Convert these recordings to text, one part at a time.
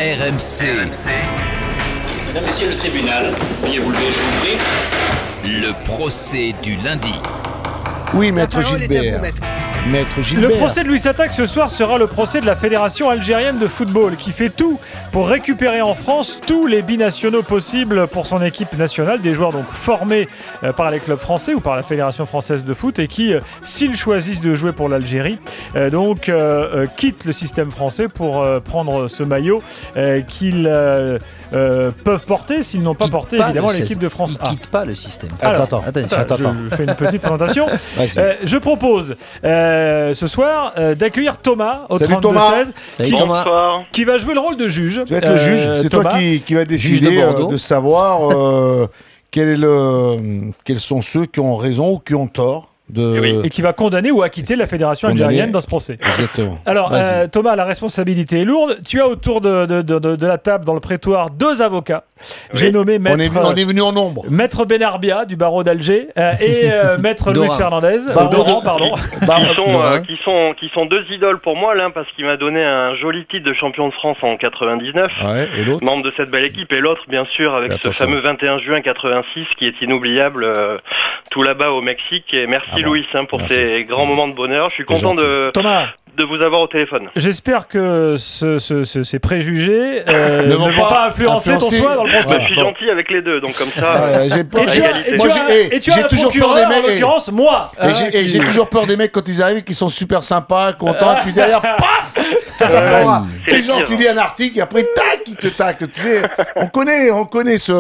RMC. Mesdames, Messieurs, le tribunal. Veuillez vous lever, je vous prie. Le procès du lundi. Oui, Maître Gilbert. Maître Gilbert. Le procès de Louis Attaque ce soir sera le procès de la Fédération algérienne de football qui fait tout pour récupérer en France tous les binationaux possibles pour son équipe nationale, des joueurs donc formés par les clubs français ou par la Fédération française de foot et qui, s'ils choisissent de jouer pour l'Algérie, quittent le système français pour prendre ce maillot qu'ils peuvent porter s'ils n'ont pas porté évidemment l'équipe de France A. Ils quittent pas le système. Attends. Je fais une petite présentation. Je propose ce soir d'accueillir Thomas au 32-16 qui va jouer le rôle de juge. Tu vas être le juge, c'est toi qui va décider de savoir quels sont ceux qui ont raison ou qui ont tort. Et qui va condamner ou acquitter la Fédération algérienne dans ce procès. Exactement. Alors, Thomas, la responsabilité est lourde. Tu as autour de la table, dans le prétoire, deux avocats. Oui. J'ai nommé Maître... On est venu en nombre. Maître Benarbia, du barreau d'Alger, et Maître Luis Fernandez, Doran, pardon. Qui sont deux idoles pour moi, l'un parce qu'il m'a donné un joli titre de champion de France en 99, et l'autre membre de cette belle équipe, et l'autre, bien sûr, avec ce fameux 21 juin 86, qui est inoubliable, tout là-bas au Mexique. Et merci Louis pour ces grands moments de bonheur. Je suis content de vous avoir au téléphone. J'espère que ces préjugés ne vont pas influencer ton choix dans le procès. Je suis gentil avec les deux, donc comme ça, et tu as toujours peur des mecs, en l'occurrence, moi. J'ai toujours peur des mecs quand ils arrivent, qui sont super sympas, contents, puis derrière, paf, ça t'apprendra. C'est genre, tu lis un article, et après, tac, il te tacle. Tu sais, on connaît ce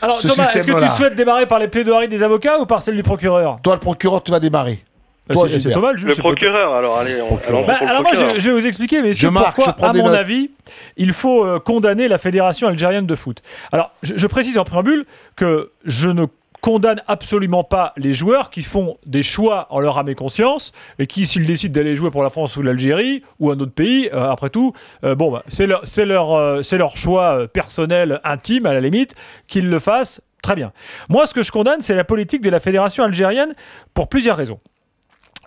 Alors, Thomas, est-ce que tu souhaites démarrer par les plaidoiries des avocats ou par celles du procureur? Toi, le procureur, tu vas démarrer. C'est Thomas le juge. Le procureur, alors allez. Alors moi, je vais vous expliquer, messieurs, pourquoi, à mon avis, il faut condamner la Fédération algérienne de foot. Alors, je précise en préambule que je ne condamne absolument pas les joueurs qui font des choix en leur âme et conscience et qui, s'ils décident d'aller jouer pour la France ou l'Algérie ou un autre pays, après tout, c'est leur choix personnel, intime, à la limite, qu'ils le fassent, très bien. Moi, ce que je condamne, c'est la politique de la Fédération algérienne pour plusieurs raisons.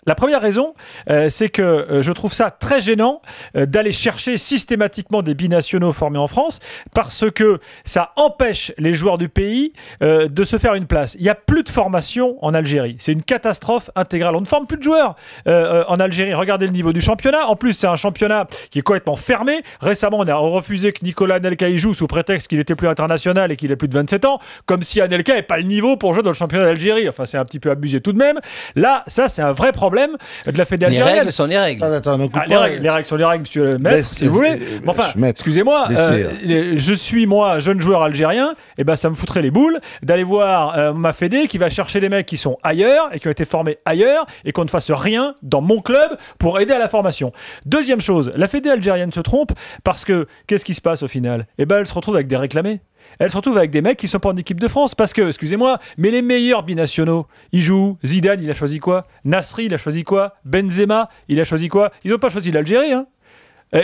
La première raison, c'est que je trouve ça très gênant d'aller chercher systématiquement des binationaux formés en France parce que ça empêche les joueurs du pays de se faire une place. Il n'y a plus de formation en Algérie. C'est une catastrophe intégrale. On ne forme plus de joueurs en Algérie. Regardez le niveau du championnat. En plus, c'est un championnat qui est complètement fermé. Récemment, on a refusé que Nicolas Anelka y joue sous prétexte qu'il était plus international et qu'il a plus de 27 ans, comme si Anelka n'avait pas le niveau pour jouer dans le championnat d'Algérie. Enfin, c'est un petit peu abusé tout de même. Là, ça, c'est un vrai problème de la fédération algérienne. Les règles sont les règles. Les règles sont les règles, monsieur le maître, si vous voulez. Mais enfin, excusez-moi, je suis, moi, jeune joueur algérien, et ben ça me foutrait les boules d'aller voir ma fédé qui va chercher des mecs qui sont ailleurs et qui ont été formés ailleurs et qu'on ne fasse rien dans mon club pour aider à la formation. Deuxième chose, la fédé algérienne se trompe parce que, qu'est-ce qui se passe au final? Eh ben elle se retrouve avec des réclamés. Elle se retrouve avec des mecs qui sont pas en équipe de France parce que, excusez-moi, mais les meilleurs binationaux, ils jouent. Zidane, il a choisi quoi? Nasri, il a choisi quoi? Benzema, il a choisi quoi? Ils n'ont pas choisi l'Algérie, hein.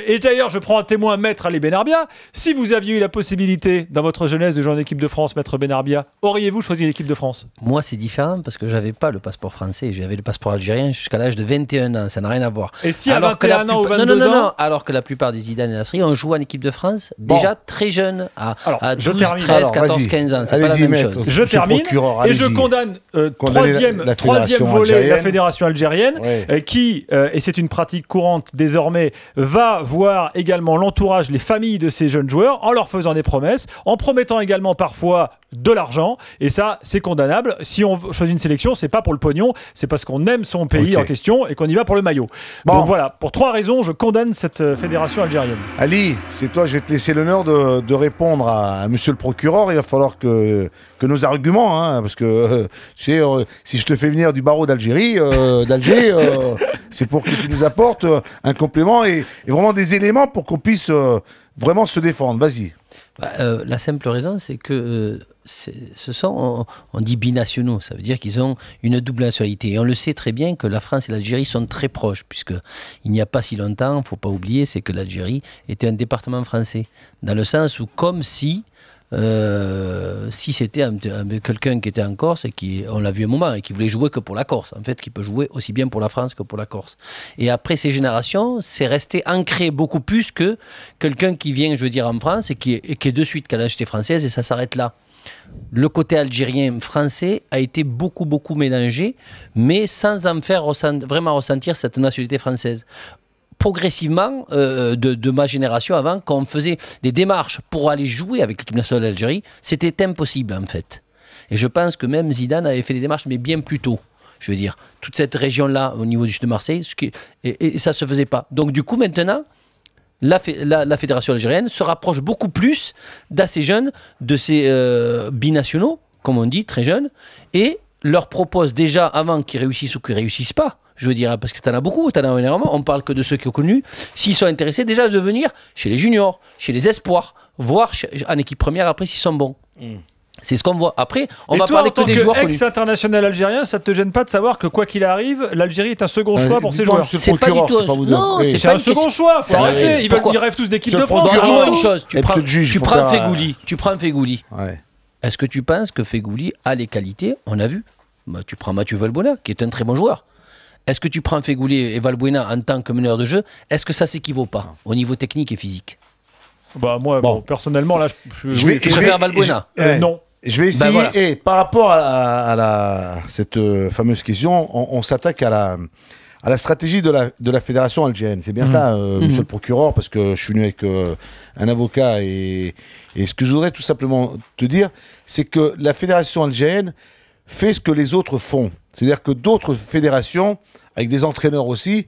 Et d'ailleurs, je prends un témoin, Maître Ali Benarbia. Si vous aviez eu la possibilité, dans votre jeunesse, de jouer en équipe de France, Maître Benarbia, auriez-vous choisi l'équipe de France? Moi, c'est différent parce que j'avais pas le passeport français. J'avais le passeport algérien jusqu'à l'âge de 21 ans. Ça n'a rien à voir. Et si à 21 ans ou 22 ans... Alors que la plupart des Zidane et Nasri ont joué en équipe de France déjà très jeune, à 12, 13, 14, 15 ans. C'est pas la même chose. Je termine et je condamne troisième volet de la Fédération algérienne qui, et c'est une pratique courante désormais, va voir également l'entourage, les familles de ces jeunes joueurs en leur faisant des promesses, en promettant également parfois de l'argent, et ça c'est condamnable. Si on choisit une sélection, c'est pas pour le pognon, c'est parce qu'on aime son pays en question et qu'on y va pour le maillot. Donc voilà, pour trois raisons, je condamne cette fédération algérienne. Ali, c'est toi, je vais te laisser l'honneur de répondre à monsieur le procureur. Il va falloir que nos arguments, parce que si je te fais venir du barreau d'Algérie, c'est pour que tu nous apportes un complément et vraiment des éléments pour qu'on puisse vraiment se défendre. Vas-y. La simple raison, c'est que ce sont, on dit binationaux, ça veut dire qu'ils ont une double nationalité. Et on le sait très bien que la France et l'Algérie sont très proches, puisqu'il n'y a pas si longtemps, il ne faut pas oublier, c'est que l'Algérie était un département français. Dans le sens où, comme si si c'était quelqu'un qui était en Corse et on l'a vu un moment, et qui voulait jouer que pour la Corse, en fait, qui peut jouer aussi bien pour la France que pour la Corse. Et après ces générations, c'est resté ancré beaucoup plus que quelqu'un qui vient, je veux dire, en France et qui est de suite qui a la nationalité française, et ça s'arrête là. Le côté algérien-français a été beaucoup mélangé, mais sans en faire vraiment ressentir cette nationalité française. Progressivement, de ma génération avant, quand on faisait des démarches pour aller jouer avec l'équipe nationale d'Algérie, c'était impossible en fait. Et je pense que même Zidane avait fait des démarches, mais bien plus tôt. Je veux dire, toute cette région-là, au niveau du sud de Marseille, et ça ne se faisait pas. Donc du coup, maintenant, la fédération algérienne se rapproche beaucoup plus d'assez jeunes, de ces binationaux, comme on dit, très jeunes, et leur propose déjà, avant qu'ils réussissent ou qu'ils ne réussissent pas, je veux dire, parce que tu en as beaucoup, tu en as énormément, on parle que de ceux qui ont connu, s'ils sont intéressés déjà de venir chez les juniors, chez les espoirs, voir en équipe première après s'ils sont bons. C'est ce qu'on voit. Après, on va parler que des joueurs connus. Ex-international algérien, ça te gêne pas de savoir que quoi qu'il arrive, l'Algérie est un second choix pour ses joueurs? C'est pas du tout. Non, c'est pas un second choix. Faut arrêter. Ils rêvent tous d'équipe de France. Dis-moi une chose. Tu prends Fegouli. Est-ce que tu penses que Fegouli a les qualités? On a vu. Tu prends Mathieu Valbuena, qui est un très bon joueur. Est-ce que tu prends Fegouli et Valbuena en tant que meneur de jeu? Est-ce que ça s'équivaut pas au niveau technique et physique? Moi, personnellement, là, je préfère Valbuena. Non. Je vais essayer. Voilà. Et par rapport à cette fameuse question, on s'attaque à la stratégie de la fédération algérienne. C'est bien cela, monsieur le procureur, parce que je suis venu avec un avocat. Et ce que je voudrais tout simplement te dire, c'est que la fédération algérienne fait ce que les autres font. C'est-à-dire que d'autres fédérations, avec des entraîneurs aussi,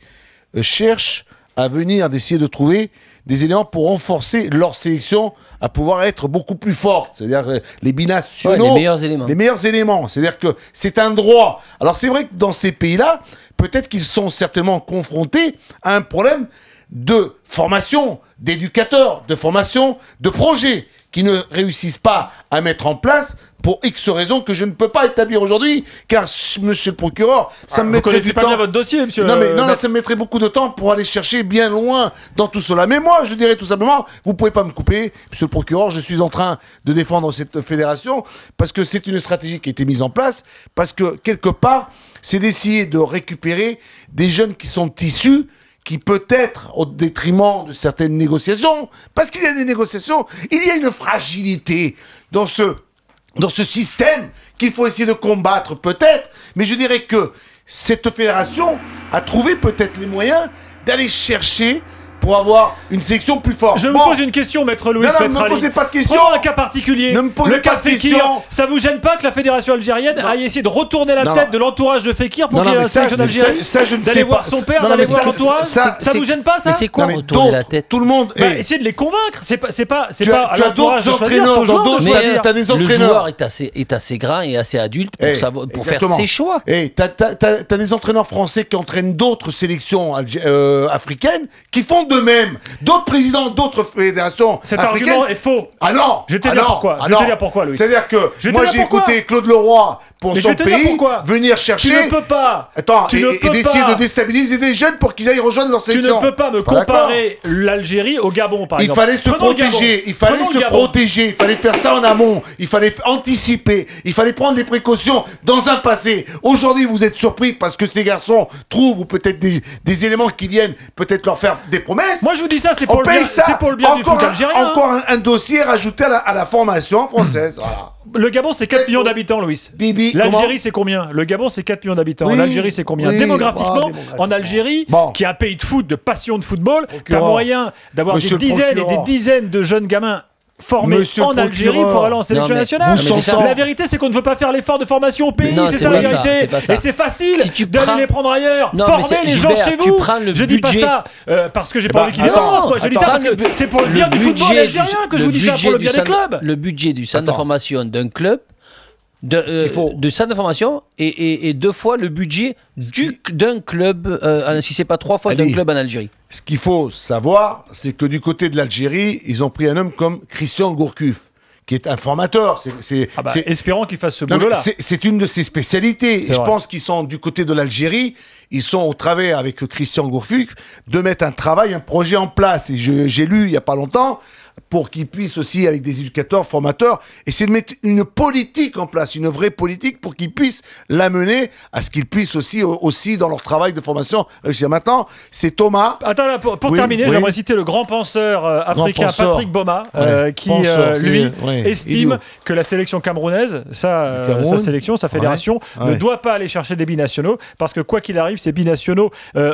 cherchent à venir d'essayer de trouver des éléments pour renforcer leur sélection à pouvoir être beaucoup plus forte. C'est-à-dire les binationaux. Les meilleurs éléments. C'est-à-dire que c'est un droit. Alors c'est vrai que dans ces pays-là, peut-être qu'ils sont certainement confrontés à un problème de formation, d'éducateurs, de formation, de projets qui ne réussissent pas à mettre en place pour X raisons que je ne peux pas établir aujourd'hui, car, monsieur le procureur, ça me mettrait du temps... pas bien votre dossier, monsieur... Non, ça me mettrait beaucoup de temps pour aller chercher bien loin dans tout cela. Mais moi, je dirais tout simplement, vous ne pouvez pas me couper, monsieur le procureur, je suis en train de défendre cette fédération, parce que c'est une stratégie qui a été mise en place, parce que, quelque part, c'est d'essayer de récupérer des jeunes qui sont issus, qui peut-être au détriment de certaines négociations, parce qu'il y a des négociations, il y a une fragilité dans ce système qu'il faut essayer de combattre peut-être, mais je dirais que cette fédération a trouvé peut-être les moyens d'aller chercher pour avoir une sélection plus forte. Je vous pose une question, maître Louis Petrali. Ne me posez pas de questions. Prenons un cas particulier. Ne me posez pas de questions. Ça vous gêne pas que la fédération algérienne aille essayer de retourner la tête de l'entourage de Fekir pour qu'il y ait la sélection d'Algérie? D'aller voir son père, d'aller voir l'entourage? Ça vous gêne pas, ça? Mais c'est quoi retourner la tête? Tout le monde... Essayez de les convaincre. C'est pas tu as d'autres entraîneurs dans d'autres choisir. Tu as des entraîneurs. Le joueur est assez grand et assez adulte pour faire ses choix. Tu as des entraîneurs français qui entraînent d'autres sélections africaines qui font de même. D'autres présidents, d'autres fédérations Cet africaines... argument est faux. Ah non. Je vais te dire pourquoi. Je vais te dire pourquoi, Louis. C'est-à-dire que moi j'ai écouté Claude Leroy pour son pays venir chercher... Tu ne peux pas. Attends, et d'essayer de déstabiliser des jeunes pour qu'ils aillent rejoindre leur sélection. Tu ne peux pas me comparer l'Algérie au Gabon, par exemple. Il fallait se protéger. Il fallait se protéger. Il fallait faire ça en amont. Il fallait anticiper. Il fallait prendre des précautions dans un passé. Aujourd'hui, vous êtes surpris parce que ces garçons trouvent ou peut-être des éléments qui viennent peut-être leur faire des promesses. Moi, je vous dis ça, c'est pour le bien du foot algérien. Encore un dossier rajouté à la formation française. Voilà. Le Gabon, c'est 4 millions d'habitants, Louis. L'Algérie, c'est combien? Le Gabon, c'est 4 millions d'habitants. L'Algérie, c'est combien? Démographiquement, en Algérie, qui est un pays de foot, de passion de football, t'as moyen d'avoir des dizaines et des dizaines de jeunes gamins formés en Algérie pour aller en sélection nationale. La vérité, c'est qu'on ne veut pas faire l'effort de formation au pays, c'est ça la vérité. Et c'est facile d'aller les prendre ailleurs. Former les gens chez vous. Je dis pas ça parce que j'ai pas envie qu'ils avancent. Je dis ça parce que c'est pour le bien du football algérien que je vous dis ça, pour le bien des clubs. Le budget du centre de formation d'un club, de centre de formation et 2 fois le budget d'un club, si c'est pas 3 fois d'un club en Algérie. Ce qu'il faut savoir, c'est que du côté de l'Algérie, ils ont pris un homme comme Christian Gourcuff, qui est un formateur. Espérons qu'il fasse ce boulot-là. C'est une de ses spécialités. Je pense qu'ils sont du côté de l'Algérie, ils sont au travers avec Christian Gourcuff de mettre un projet en place. Et j'ai lu il n'y a pas longtemps, pour qu'ils puissent aussi, avec des éducateurs, formateurs, essayer de mettre une politique en place, une vraie politique pour qu'ils puissent l'amener à ce qu'ils puissent aussi dans leur travail de formation réussir. Maintenant, c'est Thomas. Attends, là, pour terminer, j'aimerais citer le grand penseur africain Patrick Boma, qui lui estime que la sélection camerounaise, sa sélection, sa fédération, ne doit pas aller chercher des binationaux, parce que quoi qu'il arrive, ces binationaux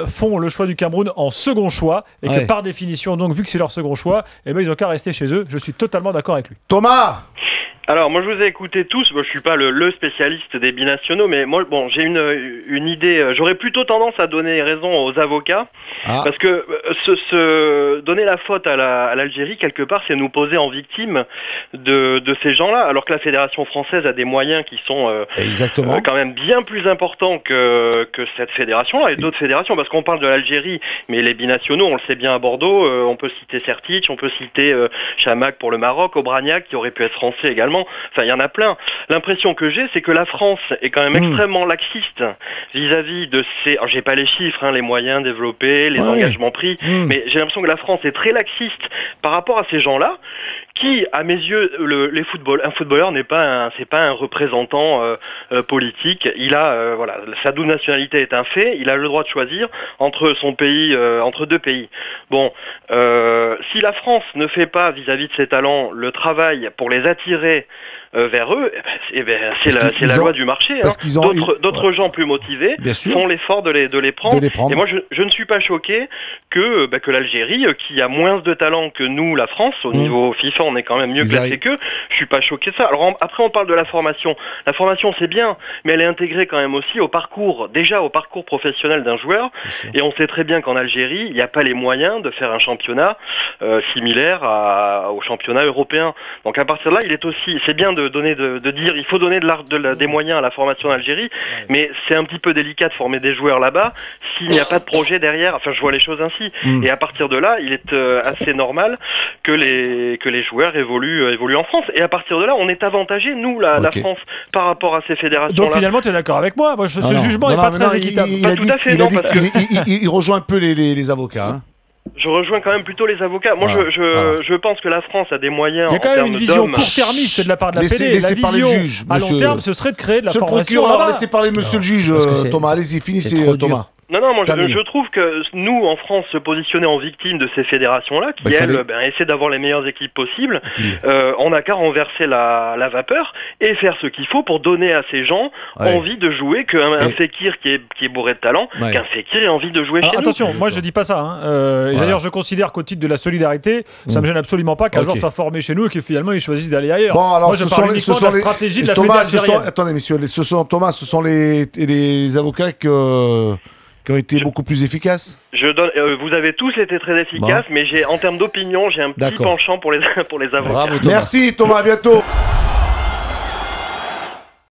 font le choix du Cameroun en second choix, et que par définition, donc vu que c'est leur second choix, eh ben, ils ont qu'à rester chez eux. Je suis totalement d'accord avec lui. Thomas! Alors, moi, je vous ai écouté tous. Moi, je suis pas le spécialiste des binationaux, mais moi, bon, j'ai une idée. J'aurais plutôt tendance à donner raison aux avocats, parce que donner la faute à l'Algérie, quelque part, c'est nous poser en victime de ces gens-là, alors que la Fédération française a des moyens qui sont quand même bien plus importants que cette fédération-là et d'autres fédérations, parce qu'on parle de l'Algérie, mais les binationaux, on le sait bien à Bordeaux, on peut citer Sertic, on peut citer Chamac pour le Maroc, Obraniak, qui aurait pu être français également. Enfin, il y en a plein. L'impression que j'ai, c'est que la France est quand même extrêmement laxiste vis-à-vis de ces... Alors, j'ai pas les chiffres, les moyens développés, les engagements pris, mais j'ai l'impression que la France est très laxiste par rapport à ces gens-là, qui, à mes yeux, un footballeur c'est pas un représentant politique. Il a, sa double nationalité est un fait. Il a le droit de choisir entre son pays, entre deux pays. Bon, si la France ne fait pas vis-à-vis de ses talents le travail pour les attirer vers eux, c'est la loi du marché. D'autres gens plus motivés font l'effort de les prendre. Et moi, je ne suis pas choqué que l'Algérie, qui a moins de talent que nous, la France, au niveau FIFA, on est quand même mieux classé qu'eux. Je suis pas choqué de ça. Alors après, on parle de la formation. La formation, c'est bien, mais elle est intégrée quand même aussi au parcours professionnel d'un joueur. Et on sait très bien qu'en Algérie, il n'y a pas les moyens de faire un championnat similaire au championnat européen. Donc à partir de là, c'est bien de dire il faut donner des moyens à la formation d'Algérie, mais c'est un petit peu délicat de former des joueurs là-bas s'il n'y a pas de projet derrière. Enfin, je vois les choses ainsi. Et à partir de là, il est assez normal que les joueurs évoluent en France. Et à partir de là, on est avantagé, nous, la France, par rapport à ces fédérations-là. Donc finalement, tu es d'accord avec moi? Ce jugement n'est pas très équitable. Pas tout à fait, non. Il rejoint un peu les avocats. Je rejoins quand même plutôt les avocats. Moi, je pense que la France a des moyens. Il y a quand même une vision court-termiste de la part de la Fédé. La vision à long terme, ce serait de créer de la formation. Laissez parler monsieur le juge, Thomas. Allez-y, finissez, Thomas. Non, moi je trouve que nous, en France, se positionner en victime de ces fédérations-là, qui essaient d'avoir les meilleures équipes possibles, on n'a qu'à renverser la vapeur et faire ce qu'il faut pour donner à ces gens envie de jouer, qu'un Fekir qui est bourré de talent, qu'un Fekir ait envie de jouer chez nous. Attention, moi je dis pas ça. D'ailleurs, je considère qu'au titre de la solidarité, ça me gêne absolument pas qu'un joueur soit formé chez nous et que finalement il choisisse d'aller ailleurs. Bon, alors, moi je parle uniquement de la stratégie de la fédération. Attendez, messieurs, ce sont les avocats qui ont été beaucoup plus efficaces. Vous avez tous été très efficaces, mais en termes d'opinion, j'ai un petit penchant pour les avocats. Bravo, Thomas. Merci Thomas, à bientôt.